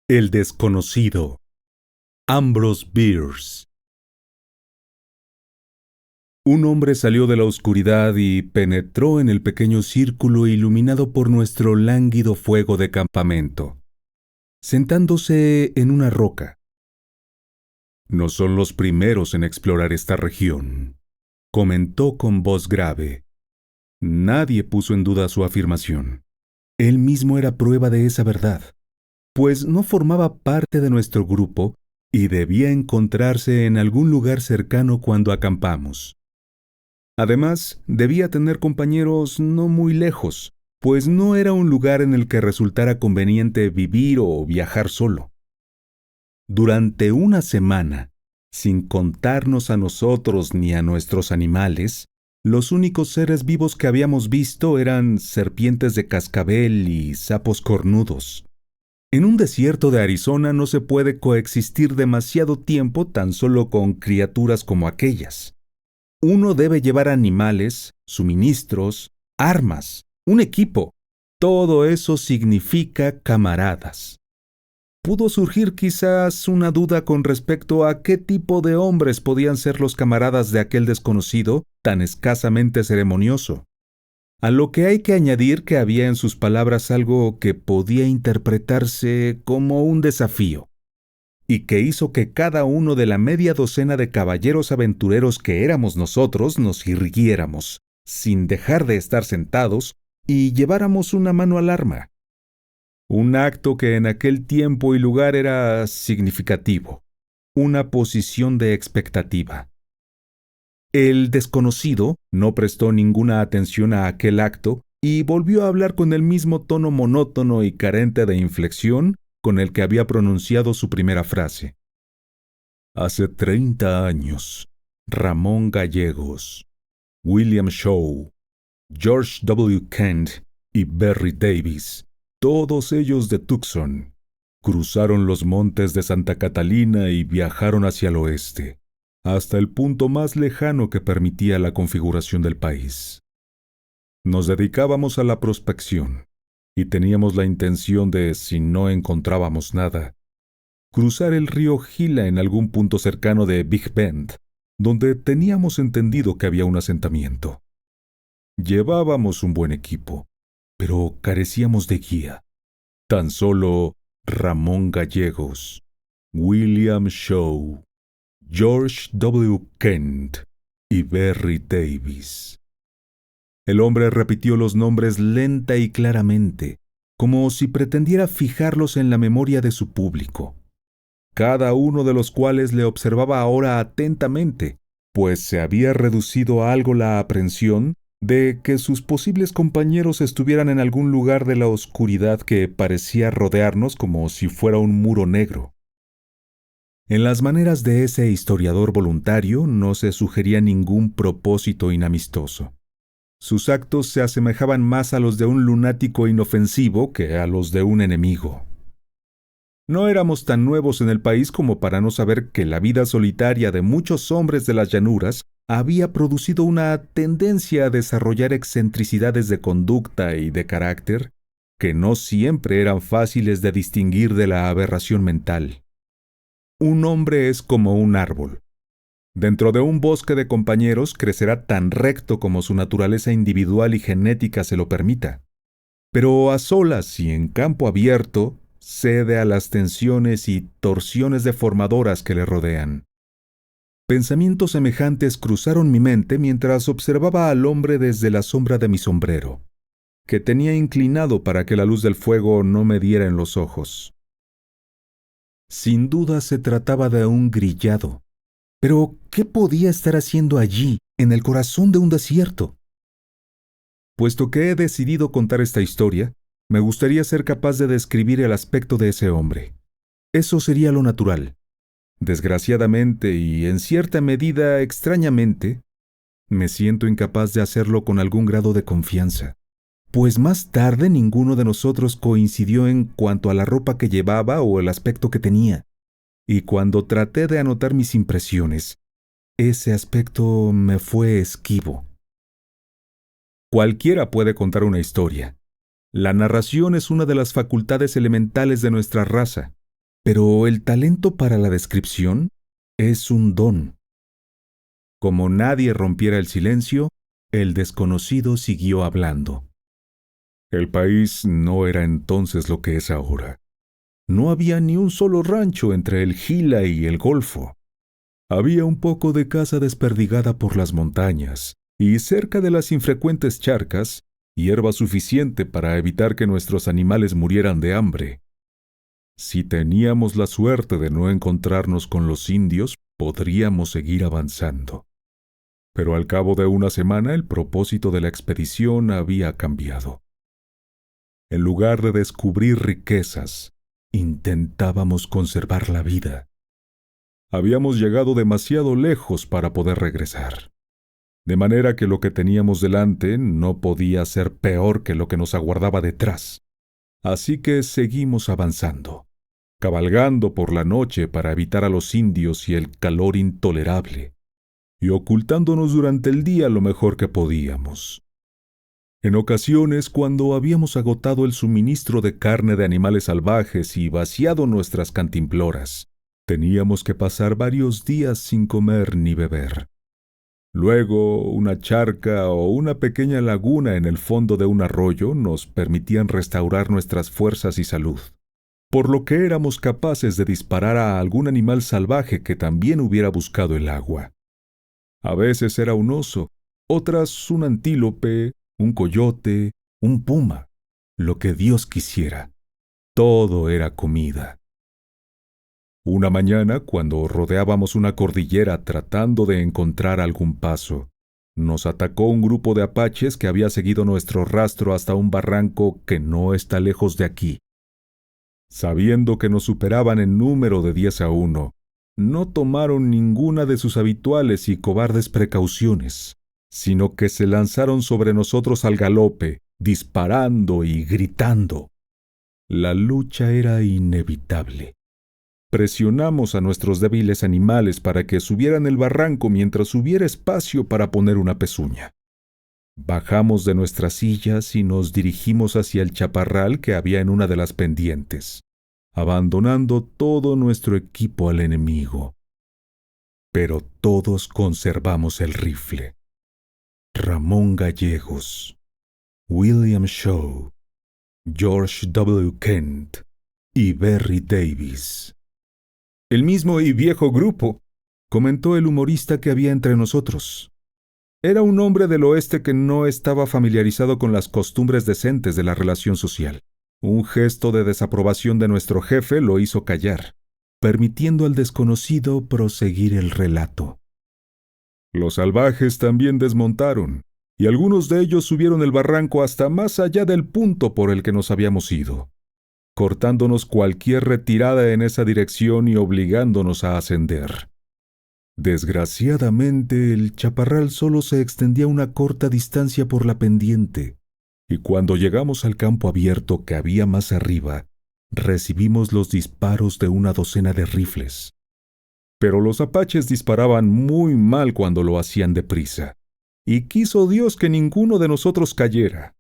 El desconocido. Ambrose Bierce. Un hombre salió de la oscuridad y penetró en el pequeño círculo iluminado por nuestro lánguido fuego de campamento, sentándose en una roca. No son los primeros en explorar esta región, comentó con voz grave. Nadie puso en duda su afirmación. Él mismo era prueba de esa verdad, pues no formaba parte de nuestro grupo y debía encontrarse en algún lugar cercano cuando acampamos. Además, debía tener compañeros no muy lejos, pues no era un lugar en el que resultara conveniente vivir o viajar solo. Durante una semana, sin contarnos a nosotros ni a nuestros animales, los únicos seres vivos que habíamos visto eran serpientes de cascabel y sapos cornudos. En un desierto de Arizona no se puede coexistir demasiado tiempo tan solo con criaturas como aquellas. Uno debe llevar animales, suministros, armas, un equipo. Todo eso significa camaradas. Pudo surgir quizás una duda con respecto a qué tipo de hombres podían ser los camaradas de aquel desconocido tan escasamente ceremonioso. A lo que hay que añadir que había en sus palabras algo que podía interpretarse como un desafío, y que hizo que cada uno de la media docena de caballeros aventureros que éramos nosotros nos irguiéramos, sin dejar de estar sentados, y lleváramos una mano al arma. Un acto que en aquel tiempo y lugar era significativo, una posición de expectativa. El desconocido no prestó ninguna atención a aquel acto y volvió a hablar con el mismo tono monótono y carente de inflexión con el que había pronunciado su primera frase. Hace 30 años, Ramón Gallegos, William Shaw, George W. Kent y Berry Davis, todos ellos de Tucson, cruzaron los montes de Santa Catalina y viajaron hacia el oeste, hasta el punto más lejano que permitía la configuración del país. Nos dedicábamos a la prospección y teníamos la intención de, si no encontrábamos nada, cruzar el río Gila en algún punto cercano de Big Bend, donde teníamos entendido que había un asentamiento. Llevábamos un buen equipo, pero carecíamos de guía. Tan solo Ramón Gallegos, William Shaw, George W. Kent y Berry Davis. El hombre repitió los nombres lenta y claramente, como si pretendiera fijarlos en la memoria de su público, cada uno de los cuales le observaba ahora atentamente, pues se había reducido a algo la aprensión de que sus posibles compañeros estuvieran en algún lugar de la oscuridad que parecía rodearnos como si fuera un muro negro. En las maneras de ese historiador voluntario no se sugería ningún propósito inamistoso. Sus actos se asemejaban más a los de un lunático inofensivo que a los de un enemigo. No éramos tan nuevos en el país como para no saber que la vida solitaria de muchos hombres de las llanuras había producido una tendencia a desarrollar excentricidades de conducta y de carácter que no siempre eran fáciles de distinguir de la aberración mental. Un hombre es como un árbol. Dentro de un bosque de compañeros crecerá tan recto como su naturaleza individual y genética se lo permita. Pero a solas y en campo abierto, cede a las tensiones y torsiones deformadoras que le rodean. Pensamientos semejantes cruzaron mi mente mientras observaba al hombre desde la sombra de mi sombrero, que tenía inclinado para que la luz del fuego no me diera en los ojos. Sin duda se trataba de un grillado. Pero, ¿qué podía estar haciendo allí, en el corazón de un desierto? Puesto que he decidido contar esta historia, me gustaría ser capaz de describir el aspecto de ese hombre. Eso sería lo natural. Desgraciadamente y en cierta medida extrañamente, me siento incapaz de hacerlo con algún grado de confianza, pues más tarde ninguno de nosotros coincidió en cuanto a la ropa que llevaba o el aspecto que tenía. Y cuando traté de anotar mis impresiones, ese aspecto me fue esquivo. Cualquiera puede contar una historia. La narración es una de las facultades elementales de nuestra raza, Pero el talento para la descripción es un don. Como nadie rompiera el silencio, el desconocido siguió hablando. El país no era entonces lo que es ahora. No había ni un solo rancho entre el Gila y el Golfo. Había un poco de casa desperdigada por las montañas, y cerca de las infrecuentes charcas, hierba suficiente para evitar que nuestros animales murieran de hambre. Si teníamos la suerte de no encontrarnos con los indios, podríamos seguir avanzando. Pero al cabo de una semana el propósito de la expedición había cambiado. En lugar de descubrir riquezas, intentábamos conservar la vida. Habíamos llegado demasiado lejos para poder regresar. De manera que lo que teníamos delante no podía ser peor que lo que nos aguardaba detrás. Así que seguimos avanzando, cabalgando por la noche para evitar a los indios y el calor intolerable, y ocultándonos durante el día lo mejor que podíamos. En ocasiones, cuando habíamos agotado el suministro de carne de animales salvajes y vaciado nuestras cantimploras, teníamos que pasar varios días sin comer ni beber. Luego, una charca o una pequeña laguna en el fondo de un arroyo nos permitían restaurar nuestras fuerzas y salud, por lo que éramos capaces de disparar a algún animal salvaje que también hubiera buscado el agua. A veces era un oso, otras un antílope, un coyote, un puma, lo que Dios quisiera. Todo era comida. Una mañana, cuando rodeábamos una cordillera tratando de encontrar algún paso, nos atacó un grupo de apaches que había seguido nuestro rastro hasta un barranco que no está lejos de aquí. Sabiendo que nos superaban en número de 10-1, no tomaron ninguna de sus habituales y cobardes precauciones, sino que se lanzaron sobre nosotros al galope, disparando y gritando. La lucha era inevitable. Presionamos a nuestros débiles animales para que subieran el barranco mientras hubiera espacio para poner una pezuña. Bajamos de nuestras sillas y nos dirigimos hacia el chaparral que había en una de las pendientes, abandonando todo nuestro equipo al enemigo. Pero todos conservamos el rifle. Ramón Gallegos, William Shaw, George W. Kent y Berry Davis. El mismo y viejo grupo, comentó el humorista que había entre nosotros. Era un hombre del oeste que no estaba familiarizado con las costumbres decentes de la relación social. Un gesto de desaprobación de nuestro jefe lo hizo callar, permitiendo al desconocido proseguir el relato. Los salvajes también desmontaron, y algunos de ellos subieron el barranco hasta más allá del punto por el que nos habíamos ido, cortándonos cualquier retirada en esa dirección y obligándonos a ascender. Desgraciadamente, el chaparral solo se extendía una corta distancia por la pendiente, y cuando llegamos al campo abierto que había más arriba, recibimos los disparos de una docena de rifles. Pero los apaches disparaban muy mal cuando lo hacían deprisa, y quiso Dios que ninguno de nosotros cayera.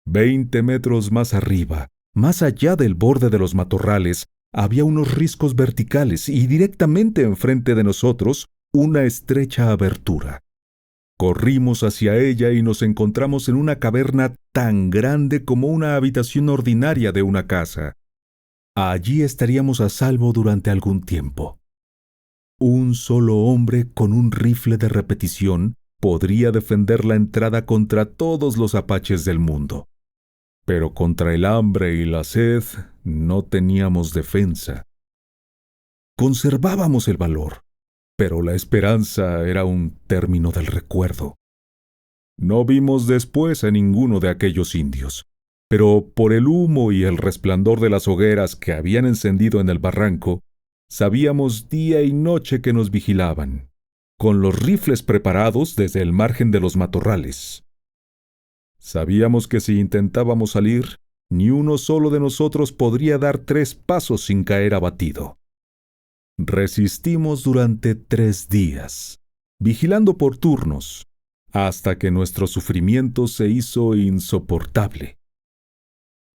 20 metros más arriba, más allá del borde de los matorrales, había unos riscos verticales y directamente enfrente de nosotros una estrecha abertura. Corrimos hacia ella y nos encontramos en una caverna tan grande como una habitación ordinaria de una casa. Allí estaríamos a salvo durante algún tiempo. Un solo hombre con un rifle de repetición podría defender la entrada contra todos los apaches del mundo. Pero contra el hambre y la sed no teníamos defensa. Conservábamos el valor, pero la esperanza era un término del recuerdo. No vimos después a ninguno de aquellos indios, pero por el humo y el resplandor de las hogueras que habían encendido en el barranco, sabíamos día y noche que nos vigilaban, con los rifles preparados desde el margen de los matorrales. Sabíamos que si intentábamos salir, ni uno solo de nosotros podría dar 3 pasos sin caer abatido. Resistimos durante 3 días, vigilando por turnos, hasta que nuestro sufrimiento se hizo insoportable.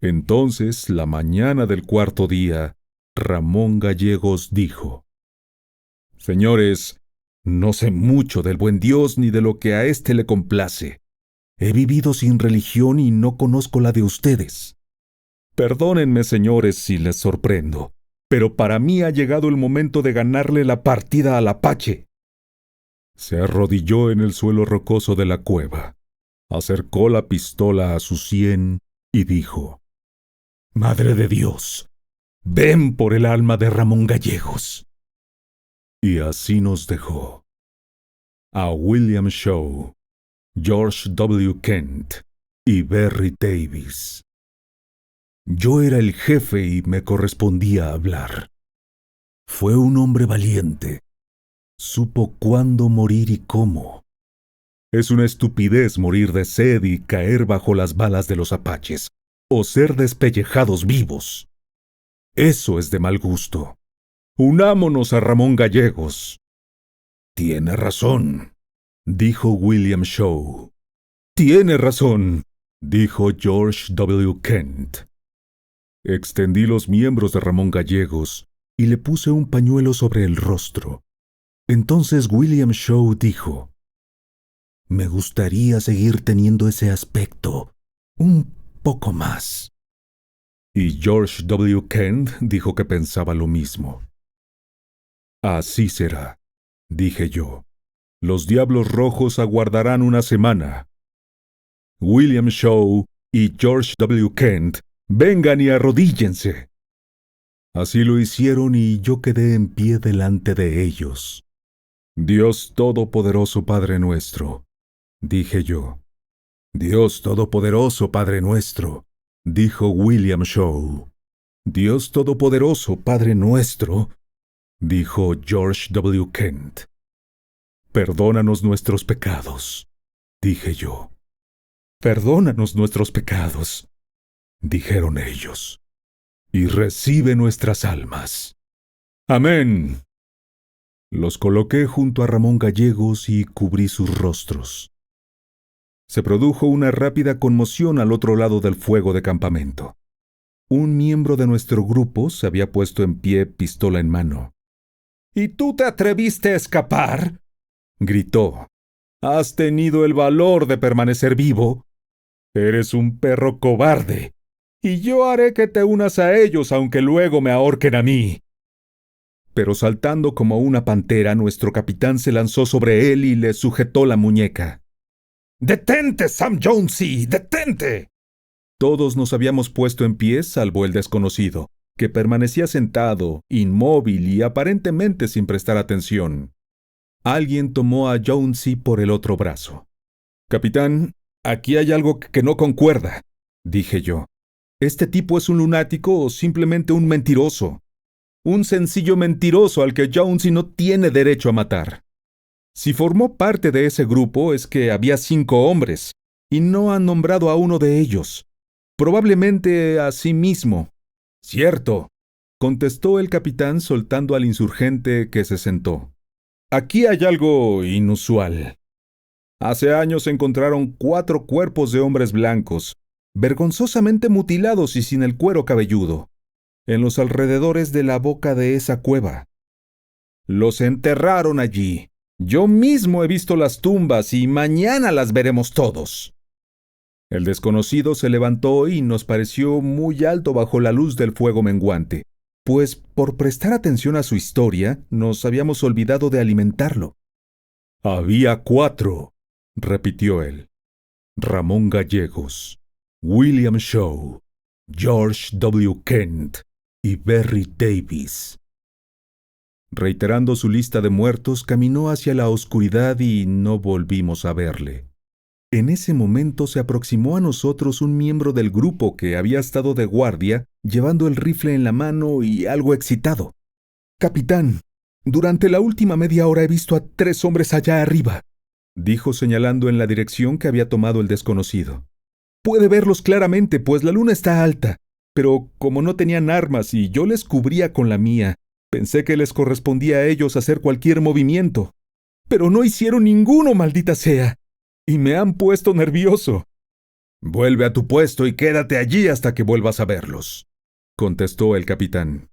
Entonces, la mañana del 4.º día, Ramón Gallegos dijo: Señores, no sé mucho del buen Dios ni de lo que a éste le complace. He vivido sin religión y no conozco la de ustedes. Perdónenme, señores, si les sorprendo, pero para mí ha llegado el momento de ganarle la partida al Apache. Se arrodilló en el suelo rocoso de la cueva, acercó la pistola a su sien y dijo: Madre de Dios, ven por el alma de Ramón Gallegos. Y así nos dejó. A William Shaw, George W. Kent y Berry Davis. Yo era el jefe y me correspondía hablar. Fue un hombre valiente. Supo cuándo morir y cómo. Es una estupidez morir de sed y caer bajo las balas de los apaches, o ser despellejados vivos. Eso es de mal gusto. Unámonos a Ramón Gallegos. Tiene razón, dijo William Shaw. Tiene razón, dijo George W. Kent. Extendí los miembros de Ramón Gallegos y le puse un pañuelo sobre el rostro. Entonces William Shaw dijo: Me gustaría seguir teniendo ese aspecto, un poco más. Y George W. Kent dijo que pensaba lo mismo. Así será, dije yo. Los Diablos Rojos aguardarán una semana. William Shaw y George W. Kent, vengan y arrodíllense. Así lo hicieron y yo quedé en pie delante de ellos. Dios Todopoderoso Padre nuestro, dije yo. Dios Todopoderoso Padre nuestro, dijo William Shaw. Dios Todopoderoso Padre nuestro, dijo George W. Kent. Perdónanos nuestros pecados, dije yo. Perdónanos nuestros pecados, dijeron ellos, y recibe nuestras almas. Amén. Los coloqué junto a Ramón Gallegos y cubrí sus rostros. Se produjo una rápida conmoción al otro lado del fuego de campamento. Un miembro de nuestro grupo se había puesto en pie, pistola en mano. ¿Y tú te atreviste a escapar?, gritó. ¿Has tenido el valor de permanecer vivo? Eres un perro cobarde, y yo haré que te unas a ellos aunque luego me ahorquen a mí. Pero saltando como una pantera, nuestro capitán se lanzó sobre él y le sujetó la muñeca. ¡Detente, Sam Jonesy! ¡Detente! Todos nos habíamos puesto en pie, salvo el desconocido, que permanecía sentado, inmóvil y aparentemente sin prestar atención. Alguien tomó a Jonesy por el otro brazo. «Capitán, aquí hay algo que no concuerda», dije yo. «Este tipo es un lunático o simplemente un mentiroso. Un sencillo mentiroso al que Jonesy no tiene derecho a matar. Si formó parte de ese grupo es que había 5 hombres, y no han nombrado a uno de ellos. Probablemente a sí mismo». «Cierto», contestó el capitán soltando al insurgente que se sentó. «Aquí hay algo inusual. Hace años se encontraron 4 cuerpos de hombres blancos, vergonzosamente mutilados y sin el cuero cabelludo, en los alrededores de la boca de esa cueva. Los enterraron allí. Yo mismo he visto las tumbas y mañana las veremos todos». El desconocido se levantó y nos pareció muy alto bajo la luz del fuego menguante, pues por prestar atención a su historia nos habíamos olvidado de alimentarlo. «Había 4», repitió él. «Ramón Gallegos, William Shaw, George W. Kent y Berry Davis». Reiterando su lista de muertos, caminó hacia la oscuridad y no volvimos a verle. En ese momento se aproximó a nosotros un miembro del grupo que había estado de guardia, llevando el rifle en la mano y algo excitado. «Capitán, durante la última media hora he visto a 3 hombres allá arriba», dijo señalando en la dirección que había tomado el desconocido. «Puede verlos claramente, pues la luna está alta, pero como no tenían armas y yo les cubría con la mía, pensé que les correspondía a ellos hacer cualquier movimiento. Pero no hicieron ninguno, maldita sea, y me han puesto nervioso». «Vuelve a tu puesto y quédate allí hasta que vuelvas a verlos», contestó el capitán.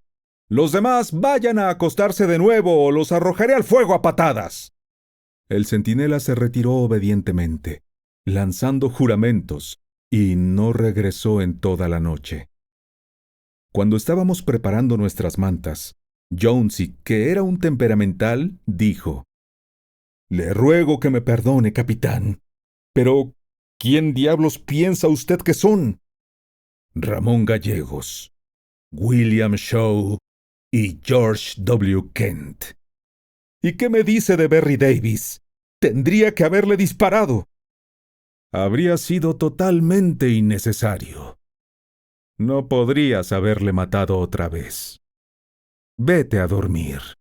Los demás vayan a acostarse de nuevo o los arrojaré al fuego a patadas. El centinela se retiró obedientemente, lanzando juramentos, y no regresó en toda la noche. Cuando estábamos preparando nuestras mantas, Jonesy, que era un temperamental, dijo: «Le ruego que me perdone, capitán, pero ¿quién diablos piensa usted que son?» «Ramón Gallegos, William Shaw y George W. Kent». «¿Y qué me dice de Berry Davis? Tendría que haberle disparado». «Habría sido totalmente innecesario. No podrías haberle matado otra vez. Vete a dormir».